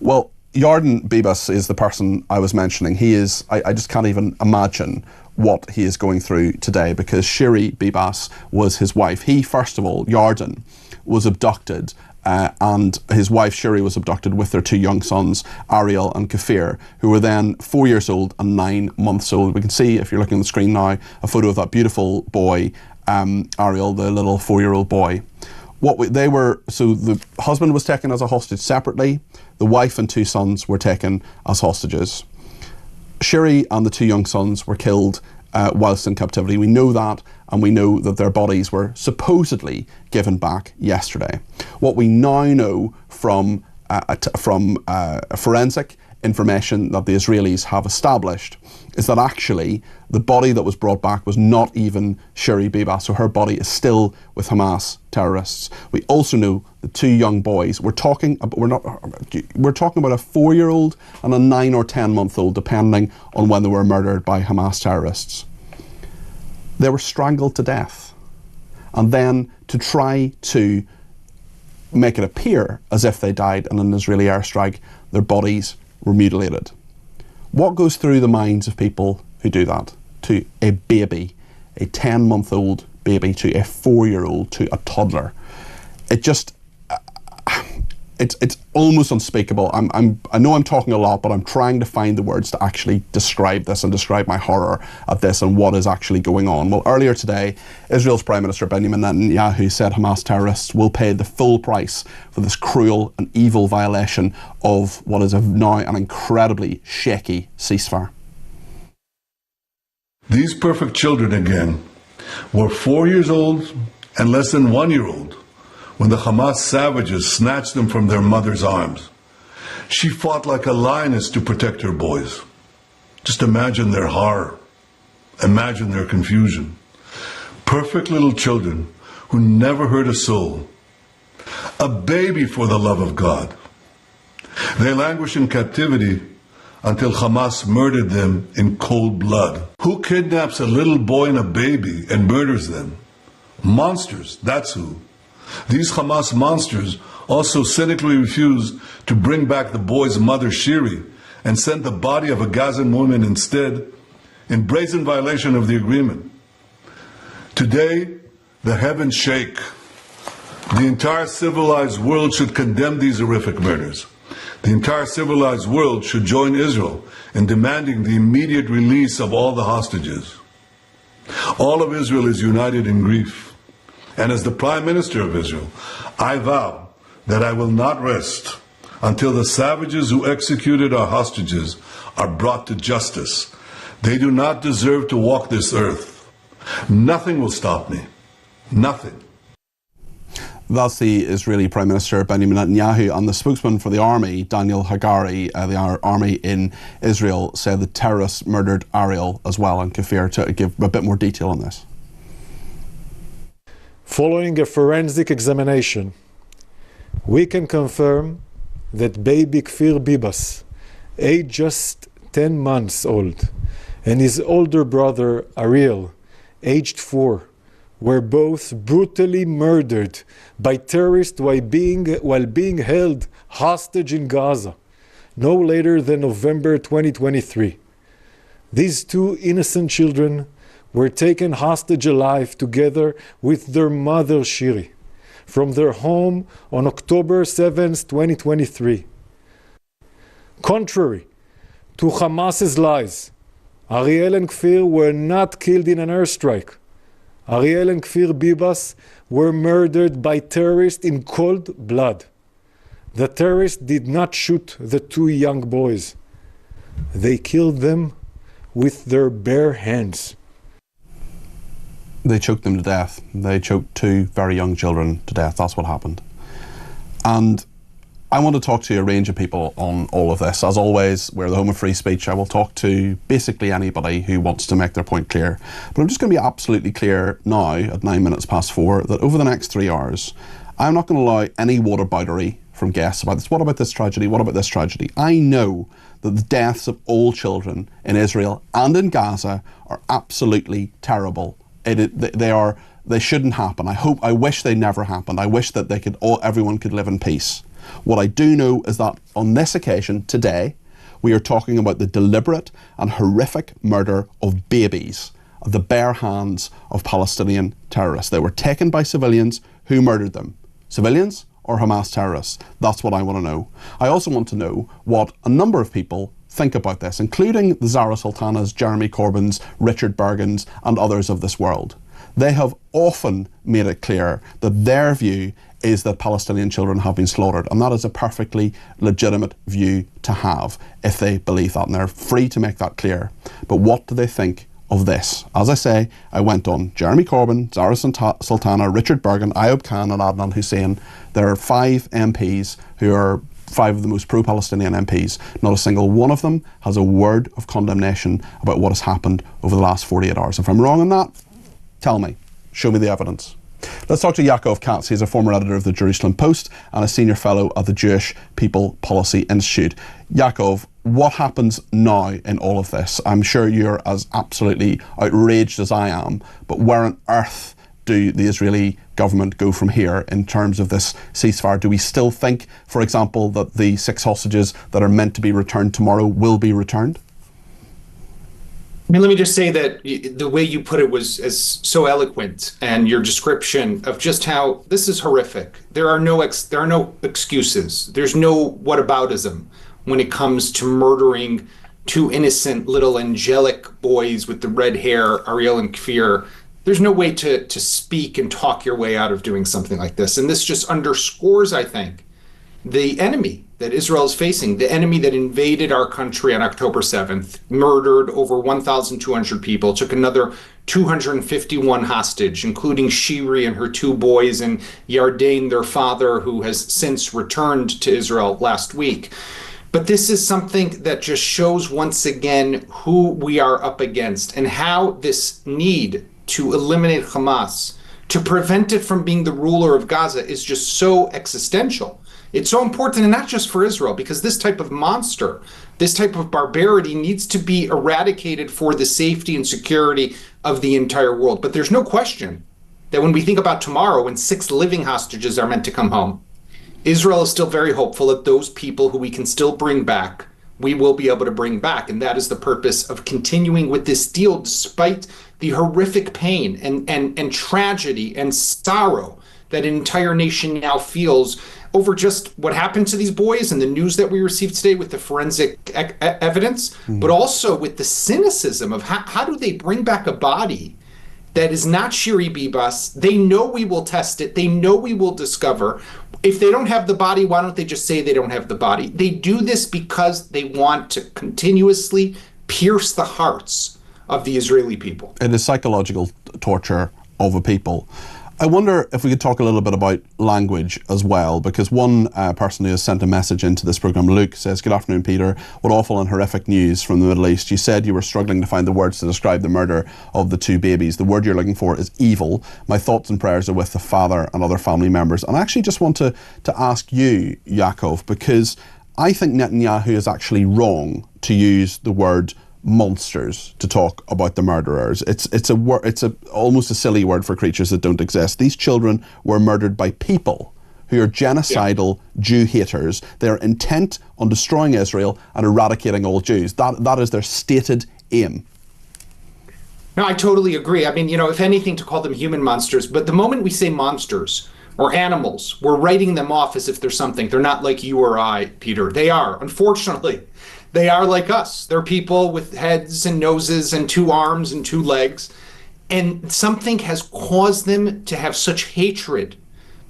Well, Shiri Bibas is the person I was mentioning. He is, I just can't even imagine what he is going through today, because Shiri Bibas was his wife. He, first of all, Yarden, was abducted, and his wife Shiri was abducted with their 2 young sons, Ariel and Kfir, who were then 4 years old and 9 months old. We can see, if you're looking on the screen now, a photo of that beautiful boy, Ariel, the little 4-year-old boy. So the husband was taken as a hostage separately. The wife and 2 sons were taken as hostages. Shiri and the 2 young sons were killed whilst in captivity. We know that, and we know that their bodies were supposedly given back yesterday. What we now know from forensic information that the Israelis have established is that actually the body that was brought back was not even Shiri Bibas, so her body is still with Hamas terrorists. We also know the 2 young boys. We're talking about a 4-year-old and a 9 or 10-month-old, depending on when they were murdered by Hamas terrorists. They were strangled to death, and then to try to make it appear as if they died in an Israeli airstrike, their bodies were mutilated. What goes through the minds of people who do that to a baby, a 10-month-old baby, to a 4-year-old, to a toddler? It's almost unspeakable. I know I'm talking a lot, but I'm trying to find the words to actually describe this and describe my horror at this and what is actually going on. Well, earlier today, Israel's Prime Minister Benjamin Netanyahu said Hamas terrorists will pay the full price for this cruel and evil violation of what is now an incredibly shaky ceasefire. These perfect children, again, were 4 years old and less than 1 year old when the Hamas savages snatched them from their mother's arms. She fought like a lioness to protect her boys. Just imagine their horror. Imagine their confusion. Perfect little children who never hurt a soul. A baby, for the love of God. They languish in captivity until Hamas murdered them in cold blood. Who kidnaps a little boy and a baby and murders them? Monsters, that's who. These Hamas monsters also cynically refused to bring back the boy's mother, Shiri, and sent the body of a Gazan woman instead, in brazen violation of the agreement. Today, the heavens shake. The entire civilized world should condemn these horrific murders. The entire civilized world should join Israel in demanding the immediate release of all the hostages. All of Israel is united in grief. And as the Prime Minister of Israel, I vow that I will not rest until the savages who executed our hostages are brought to justice. They do not deserve to walk this earth. Nothing will stop me. Nothing. That's the Israeli Prime Minister Benjamin Netanyahu, and the spokesman for the army, Daniel Hagari, the army in Israel, said the terrorists murdered Ariel as well, and Kfir, to give a bit more detail on this. Following a forensic examination, we can confirm that baby Kfir Bibas, aged just 10 months old, and his older brother Ariel, aged 4, were both brutally murdered by terrorists while being held hostage in Gaza, no later than November 2023. These 2 innocent children were taken hostage alive together with their mother Shiri from their home on October 7, 2023. Contrary to Hamas's lies, Ariel and Kfir were not killed in an airstrike. Ariel and Kfir Bibas were murdered by terrorists in cold blood. The terrorists did not shoot the 2 young boys. They killed them with their bare hands. They choked them to death. They choked 2 very young children to death. That's what happened. And I want to talk to a range of people on all of this. As always, we're the home of free speech. I will talk to basically anybody who wants to make their point clear. But I'm just going to be absolutely clear now, at 4:09, that over the next 3 hours, I'm not going to allow any whataboutery from guests about this. What about this tragedy? What about this tragedy? I know that the deaths of all children in Israel and in Gaza are absolutely terrible. They shouldn't happen. I wish they never happened. I wish that everyone could live in peace. What I do know is that on this occasion, today, we are talking about the deliberate and horrific murder of babies at the bare hands of Palestinian terrorists. They were taken by civilians. Who murdered them? Civilians or Hamas terrorists? That's what I want to know. I also want to know what a number of people think about this, including the Zara Sultanas, Jeremy Corbyns, Richard Bergens, and others of this world. They have often made it clear that their view is that Palestinian children have been slaughtered, and that is a perfectly legitimate view to have if they believe that, and they're free to make that clear. But what do they think of this? As I say, I went on Jeremy Corbyn, Zara Sultana, Richard Bergen, Ayub Khan and Adnan Hussein. There are 5 MPs who are 5 of the most pro-Palestinian MPs. Not a single one of them has a word of condemnation about what has happened over the last 48 hours. If I'm wrong on that, tell me. Show me the evidence. Let's talk to Yaakov Katz. He's a former editor of the Jerusalem Post and a senior fellow at the Jewish People Policy Institute. Yaakov, what happens now in all of this? I'm sure you're as absolutely outraged as I am, but where on earth do the Israeli government go from here in terms of this ceasefire? Do we still think, for example, that the 6 hostages that are meant to be returned tomorrow will be returned? I mean, let me just say that the way you put it was so eloquent, and your description of just how this is horrific. There are no excuses. There's no whataboutism when it comes to murdering 2 innocent little angelic boys with the red hair, Ariel and Kfir. There's no way to speak and talk your way out of doing something like this. And this just underscores, I think, the enemy that Israel is facing, the enemy that invaded our country on October 7th, murdered over 1,200 people, took another 251 hostage, including Shiri and her 2 boys, and Yardain, their father, who has since returned to Israel last week. But this is something that just shows once again who we are up against and how this need to eliminate Hamas, to prevent it from being the ruler of Gaza, is just so existential. It's so important, and not just for Israel, because this type of monster, this type of barbarity needs to be eradicated for the safety and security of the entire world. But there's no question that when we think about tomorrow, when 6 living hostages are meant to come home, Israel is still very hopeful that those people who we can still bring back, we will be able to bring back. And that is the purpose of continuing with this deal, despite the horrific pain and tragedy and sorrow that an entire nation now feels over just what happened to these boys and the news that we received today with the forensic evidence, but also with the cynicism of how do they bring back a body that is not Shiri Bibas? They know we will test it. They know we will discover. If they don't have the body, why don't they just say they don't have the body? They do this because they want to continuously pierce the hearts of the Israeli people. It is psychological torture of a people. I wonder if we could talk a little bit about language as well, because one person who has sent a message into this programme, Luke, says, "Good afternoon, Peter. What awful and horrific news from the Middle East. You said you were struggling to find the words to describe the murder of the 2 babies. The word you're looking for is evil. My thoughts and prayers are with the father and other family members." And I actually just want to ask you, Yaakov, because I think Netanyahu is actually wrong to use the word monsters to talk about the murderers. It's almost a silly word for creatures that don't exist. These children were murdered by people who are genocidal Jew haters. They are intent on destroying Israel and eradicating all Jews. That is their stated aim. No, I totally agree. I mean, if anything, to call them human monsters, but the moment we say monsters or animals, we're writing them off as if they're something. They're not like you or I, Peter. They are, unfortunately. They are like us. They're people with heads and noses and 2 arms and 2 legs. And something has caused them to have such hatred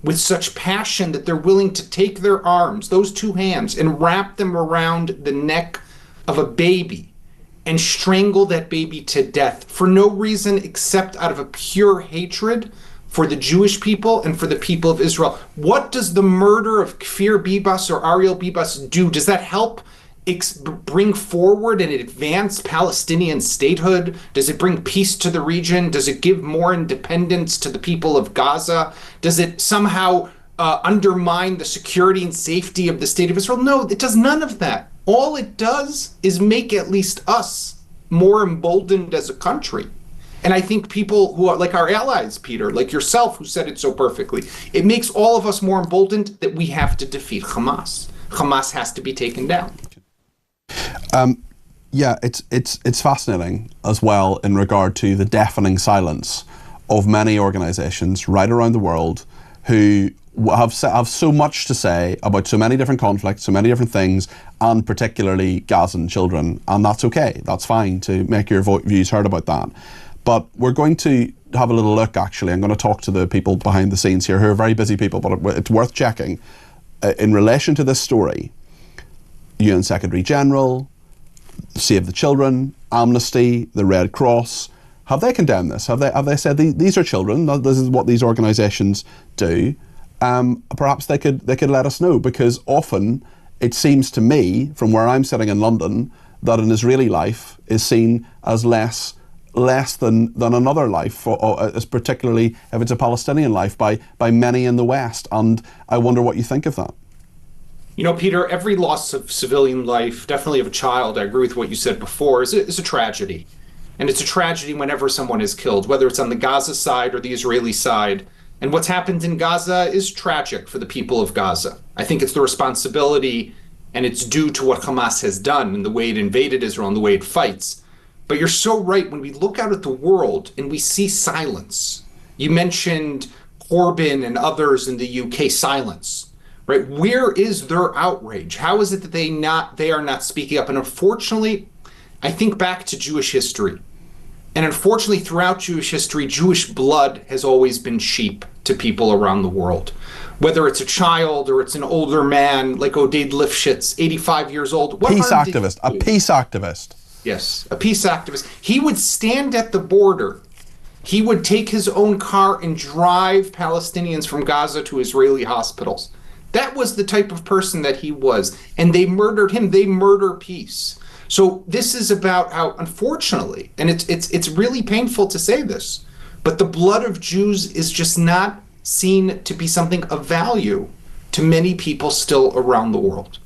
with such passion that they're willing to take their arms, those 2 hands, and wrap them around the neck of a baby and strangle that baby to death for no reason except out of a pure hatred for the Jewish people and for the people of Israel. What does the murder of Kfir Bibas or Ariel Bibas do? Does that help bring forward and advance Palestinian statehood? Does it bring peace to the region? Does it give more independence to the people of Gaza? Does it somehow undermine the security and safety of the state of Israel? No, it does none of that. All it does is make at least us more emboldened as a country. And I think people who are like our allies, Peter, like yourself, who said it so perfectly, it makes all of us more emboldened that we have to defeat Hamas. Hamas has to be taken down. Yeah, it's fascinating as well in regard to the deafening silence of many organisations right around the world who have so much to say about so many different conflicts, so many different things, and particularly Gazan children. And that's okay. That's fine to make your views heard about that. But we're going to have a little look, actually. I'm going to talk to the people behind the scenes here who are very busy people, but it's worth checking. In relation to this story, UN Secretary General, Save the Children, Amnesty, the Red Cross, have they condemned this? Have they said these are children, this is what these organisations do? Perhaps they could let us know, because often it seems to me, from where I'm sitting in London, that an Israeli life is seen as less than another life, as particularly if it's a Palestinian life by many in the West. And I wonder what you think of that. You know, Peter, every loss of civilian life, definitely of a child, I agree with what you said before, is a tragedy. And it's a tragedy whenever someone is killed, whether it's on the Gaza side or the Israeli side. And what's happened in Gaza is tragic for the people of Gaza. I think it's the responsibility, and it's due to what Hamas has done and the way it invaded Israel and the way it fights. But you're so right. When we look out at the world and we see silence, you mentioned Corbyn and others in the UK, silence, right? Where is their outrage? How is it that they are not speaking up? And unfortunately, I think back to Jewish history. And unfortunately, throughout Jewish history, Jewish blood has always been cheap to people around the world. Whether it's a child or it's an older man like Oded Lifshitz, 85 years old. A peace activist. Yes, a peace activist. He would stand at the border. He would take his own car and drive Palestinians from Gaza to Israeli hospitals. That was the type of person that he was. And they murdered him. They murder peace. So this is about how, unfortunately, and it's really painful to say this, but the blood of Jews is just not seen to be something of value to many people still around the world.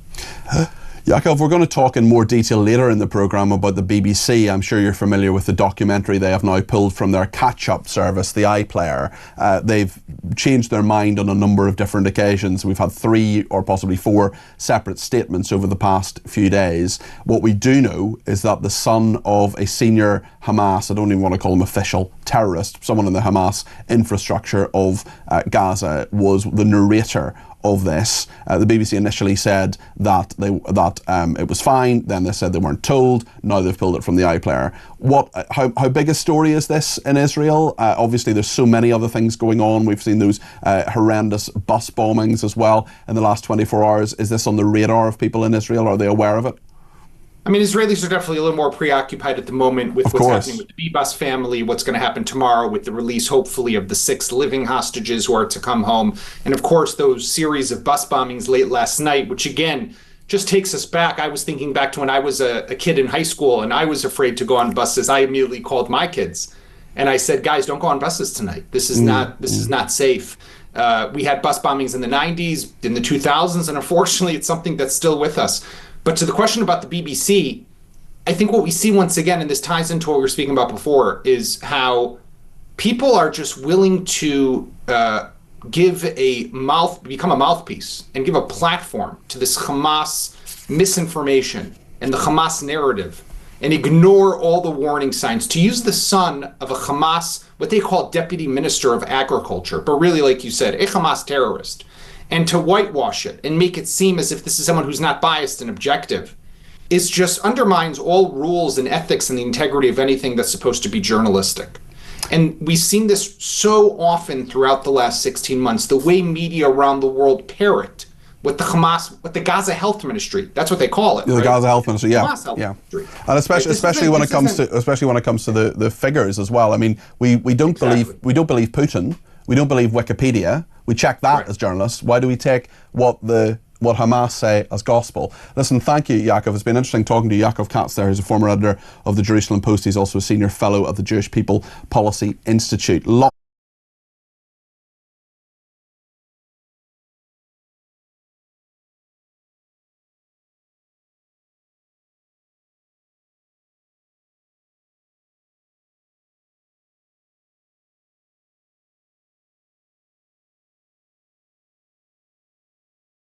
Yaakov, we're going to talk in more detail later in the programme about the BBC. I'm sure you're familiar with the documentary they have now pulled from their catch-up service, the iPlayer. They've changed their mind on a number of different occasions. We've had 3 or possibly 4 separate statements over the past few days. What we do know is that the son of a senior Hamas, I don't even want to call him official, terrorist, someone in the Hamas infrastructure of Gaza, was the narrator of this. The BBC initially said that it was fine, then they said they weren't told, now they've pulled it from the iPlayer. How big a story is this in Israel? Obviously there's so many other things going on. We've seen those horrendous bus bombings as well in the last 24 hours. Is this on the radar of people in Israel? Are they aware of it? I mean, Israelis are definitely a little more preoccupied at the moment with what's happening with the Bibas family, what's going to happen tomorrow with the release, hopefully, of the 6 living hostages who are to come home. And of course, those series of bus bombings late last night, which again, just takes us back. I was thinking back to when I was a kid in high school and I was afraid to go on buses. I immediately called my kids and I said, guys, don't go on buses tonight. This is not safe. We had bus bombings in the 90s, in the 2000s, and unfortunately, it's something that's still with us. But to the question about the BBC, I think what we see once again, and this ties into what we were speaking about before, is how people are just willing to become a mouthpiece and give a platform to this Hamas misinformation and the Hamas narrative and ignore all the warning signs. To use the son of a Hamas, what they call deputy minister of agriculture, but really, like you said, a Hamas terrorist, and to whitewash it and make it seem as if this is someone who's not biased and objective, is just undermines all rules and ethics and the integrity of anything that's supposed to be journalistic. And we've seen this so often throughout the last 16 months, the way media around the world parrot what the Hamas, what the Gaza Health Ministry, that's what they call it. The right? Gaza Health Ministry, yeah. Ministry. And especially when it comes to the figures as well. I mean, we don't believe Putin. We don't believe Wikipedia. We check that as journalists. Why do we take what Hamas say as gospel? Listen, thank you, Yaakov. It's been interesting talking to Yaakov Katz there, who's a former editor of the Jerusalem Post. He's also a senior fellow at the Jewish People Policy Institute.